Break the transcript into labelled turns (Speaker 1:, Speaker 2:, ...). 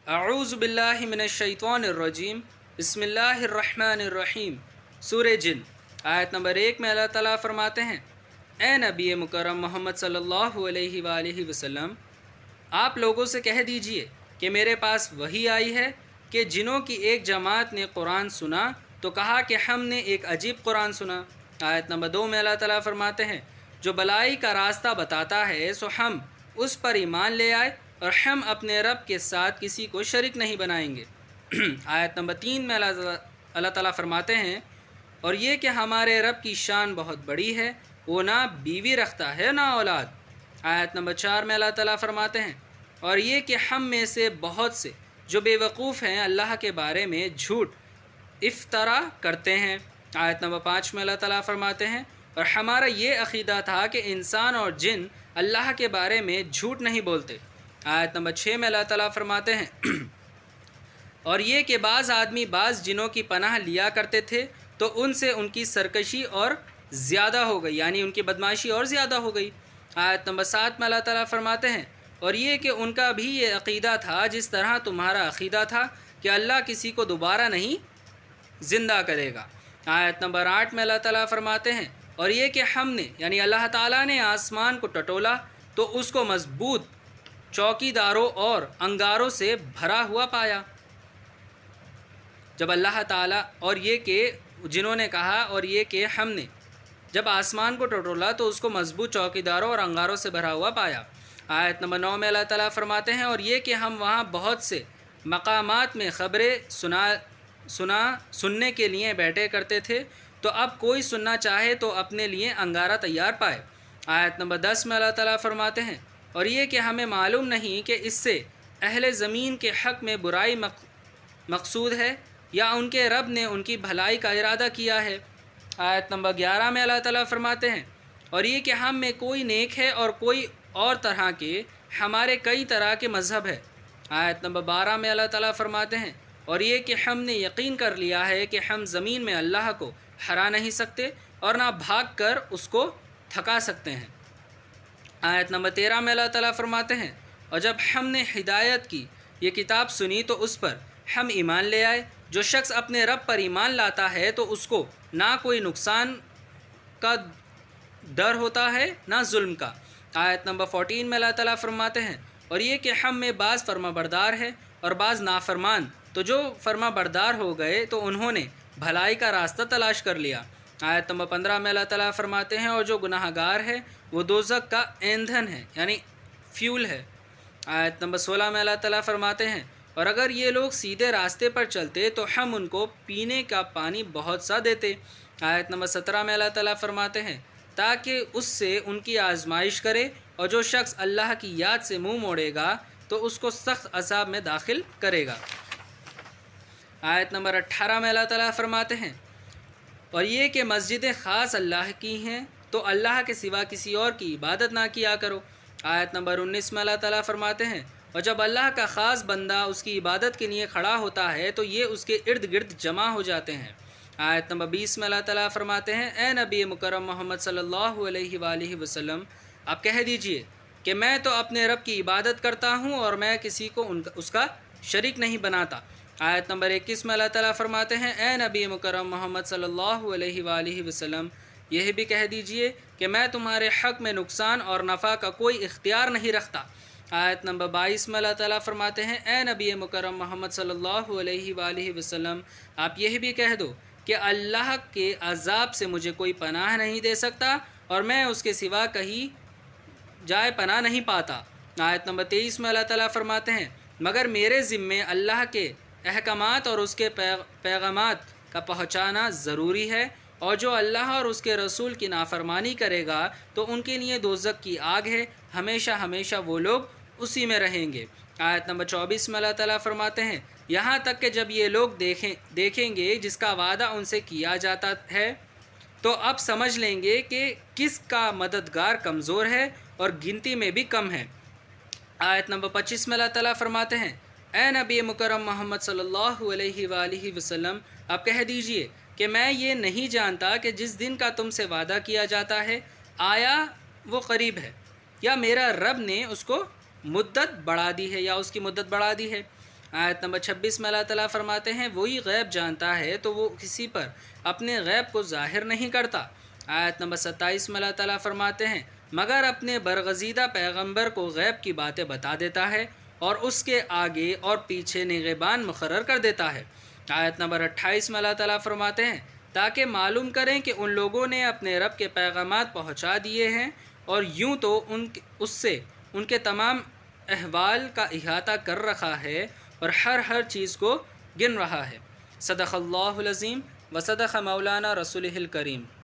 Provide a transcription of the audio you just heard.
Speaker 1: اعوذ باللہ من الشیطان الرجیم بسم اللہ الرحمن الرحیم۔ سورہ جن آیت نمبر 1 میں اللہ تعالیٰ فرماتے ہیں، اے نبی مکرم محمد صلی اللہ علیہ وآلہ وسلم، آپ لوگوں سے کہہ دیجئے کہ میرے پاس وحی آئی ہے کہ جنوں کی ایک جماعت نے قرآن سنا تو کہا کہ ہم نے ایک عجیب قرآن سنا۔ آیت نمبر 2 میں اللہ تعالیٰ فرماتے ہیں، جو بلائی کا راستہ بتاتا ہے سو ہم اس پر ایمان لے آئے اور ہم اپنے رب کے ساتھ کسی کو شریک نہیں بنائیں گے۔ آیت نمبر 3 میں اللہ تعالیٰ فرماتے ہیں، اور یہ کہ ہمارے رب کی شان بہت بڑی ہے، وہ نہ بیوی رکھتا ہے نہ اولاد۔ آیت نمبر 4 میں اللہ تعالیٰ فرماتے ہیں، اور یہ کہ ہم میں سے بہت سے جو بے وقوف ہیں اللہ کے بارے میں جھوٹ افطرا کرتے ہیں۔ آیت نمبر 5 میں اللہ تعالیٰ فرماتے ہیں، اور ہمارا یہ عقیدہ تھا کہ انسان اور جن اللہ کے بارے میں جھوٹ نہیں بولتے۔ آیت نمبر 6 میں اللہ تعالیٰ فرماتے ہیں، اور یہ کہ بعض آدمی بعض جنوں کی پناہ لیا کرتے تھے تو ان سے ان کی سرکشی اور زیادہ ہو گئی، یعنی ان کی بدمعاشی اور زیادہ ہو گئی۔ آیت نمبر 7 میں اللہ تعالیٰ فرماتے ہیں، اور یہ کہ ان کا بھی یہ عقیدہ تھا جس طرح تمہارا عقیدہ تھا کہ اللہ کسی کو دوبارہ نہیں زندہ کرے گا۔ آیت نمبر 8 میں اللہ تعالیٰ فرماتے ہیں، اور یہ کہ ہم نے یعنی اللہ تعالیٰ نے آسمان کو ٹٹولا تو اس کو مضبوط چوکیداروں اور انگاروں سے بھرا ہوا پایا۔ جب اللہ تعالیٰ اور یہ کہ جنہوں نے کہا، اور یہ کہ ہم نے جب آسمان کو ٹٹولا تو اس کو مضبوط چوکیداروں اور انگاروں سے بھرا ہوا پایا۔ آیت نمبر 9 میں اللہ تعالیٰ فرماتے ہیں، اور یہ کہ ہم وہاں بہت سے مقامات میں خبریں سننے کے لیے بیٹھے کرتے تھے، تو اب کوئی سننا چاہے تو اپنے لیے انگارہ تیار پائے۔ آیت نمبر 10 میں اللہ تعالیٰ فرماتے ہیں، اور یہ کہ ہمیں معلوم نہیں کہ اس سے اہل زمین کے حق میں برائی مقصود ہے یا ان کے رب نے ان کی بھلائی کا ارادہ کیا ہے۔ آیت نمبر 11 میں اللہ تعالیٰ فرماتے ہیں، اور یہ کہ ہم میں کوئی نیک ہے اور کوئی اور طرح کے، ہمارے کئی طرح کے مذہب ہے۔ آیت نمبر 12 میں اللہ تعالیٰ فرماتے ہیں، اور یہ کہ ہم نے یقین کر لیا ہے کہ ہم زمین میں اللہ کو ہرا نہیں سکتے اور نہ بھاگ کر اس کو تھکا سکتے ہیں۔ آیت نمبر 13 میں اللہ تعالیٰ فرماتے ہیں، اور جب ہم نے ہدایت کی یہ کتاب سنی تو اس پر ہم ایمان لے آئے۔ جو شخص اپنے رب پر ایمان لاتا ہے تو اس کو نہ کوئی نقصان کا ڈر ہوتا ہے نہ ظلم کا۔ آیت نمبر 14 میں اللہ تعالیٰ فرماتے ہیں، اور یہ کہ ہم میں بعض فرما بردار ہے اور بعض نافرمان، تو جو فرما بردار ہو گئے تو انہوں نے بھلائی کا راستہ تلاش کر لیا۔ آیت نمبر 15 میں اللہ تعالیٰ فرماتے ہیں، اور جو گناہ گار ہے وہ دوزخ کا ایندھن ہے، یعنی فیول ہے۔ آیت نمبر 16 میں اللہ تعالیٰ فرماتے ہیں، اور اگر یہ لوگ سیدھے راستے پر چلتے تو ہم ان کو پینے کا پانی بہت سا دیتے۔ آیت نمبر 17 میں اللہ تعالیٰ فرماتے ہیں، تاکہ اس سے ان کی آزمائش کرے، اور جو شخص اللہ کی یاد سے منہ موڑے گا تو اس کو سخت عذاب میں داخل کرے گا۔ آیت نمبر 18 میں اللہ تعالیٰ فرماتے ہیں، اور یہ کہ مسجدیں خاص اللہ کی ہیں تو اللہ کے سوا کسی اور کی عبادت نہ کیا کرو۔ آیت نمبر 19 میں اللہ تعالیٰ فرماتے ہیں، اور جب اللہ کا خاص بندہ اس کی عبادت کے لیے کھڑا ہوتا ہے تو یہ اس کے ارد گرد جمع ہو جاتے ہیں۔ آیت نمبر 20 میں اللہ تعالیٰ فرماتے ہیں، اے نبی مکرم محمد صلی اللہ علیہ وآلہ وسلم، آپ کہہ دیجئے کہ میں تو اپنے رب کی عبادت کرتا ہوں اور میں کسی کو اس کا شریک نہیں بناتا۔ آیت نمبر 21 میں اللہ تعالیٰ فرماتے ہیں، اے نبی مکرم محمد صلی اللہ علیہ وآلہ وسلم، یہ بھی کہہ دیجئے کہ میں تمہارے حق میں نقصان اور نفع کا کوئی اختیار نہیں رکھتا۔ آیت نمبر 22 میں اللہ تعالیٰ فرماتے ہیں، اے نبی مکرم محمد صلی اللہ علیہ وآلہ وسلم، آپ یہ بھی کہہ دو کہ اللہ کے عذاب سے مجھے کوئی پناہ نہیں دے سکتا اور میں اس کے سوا کہیں جائے پناہ نہیں پاتا۔ آیت نمبر 23 میں اللہ تعالیٰ فرماتے ہیں، مگر میرے ذمے اللہ کے احکامات اور اس کے پیغامات کا پہنچانا ضروری ہے، اور جو اللہ اور اس کے رسول کی نافرمانی کرے گا تو ان کے لیے دوزخ کی آگ ہے، ہمیشہ ہمیشہ وہ لوگ اسی میں رہیں گے۔ آیت نمبر 24 میں اللہ تعالیٰ فرماتے ہیں، یہاں تک کہ جب یہ لوگ دیکھیں گے جس کا وعدہ ان سے کیا جاتا ہے تو اب سمجھ لیں گے کہ کس کا مددگار کمزور ہے اور گنتی میں بھی کم ہے۔ آیت نمبر 25 میں اللہ تعالیٰ فرماتے ہیں، اے نبی مکرم محمد صلی اللہ علیہ وآلہ وسلم، آپ کہہ دیجئے کہ میں یہ نہیں جانتا کہ جس دن کا تم سے وعدہ کیا جاتا ہے آیا وہ قریب ہے یا میرا رب نے اس کو مدت بڑھا دی ہے یا اس کی مدت بڑھا دی ہے۔ آیت نمبر 26 میں اللہ تعالیٰ فرماتے ہیں وہی غیب جانتا ہے تو وہ کسی پر اپنے غیب کو ظاہر نہیں کرتا۔ آیت نمبر 27 میں اللہ تعالیٰ فرماتے ہیں مگر اپنے برگزیدہ پیغمبر کو غیب کی باتیں بتا دیتا ہے اور اس کے آگے اور پیچھے نگہبان مقرر کر دیتا ہے۔ آیت نمبر 28 میں اللہ تعالیٰ فرماتے ہیں تاکہ معلوم کریں کہ ان لوگوں نے اپنے رب کے پیغامات پہنچا دیے ہیں اور یوں تو اس سے ان کے تمام احوال کا احاطہ کر رکھا ہے اور ہر چیز کو گن رہا ہے۔ صدق اللہ العظیم و صدق مولانا رسولہ الکریم۔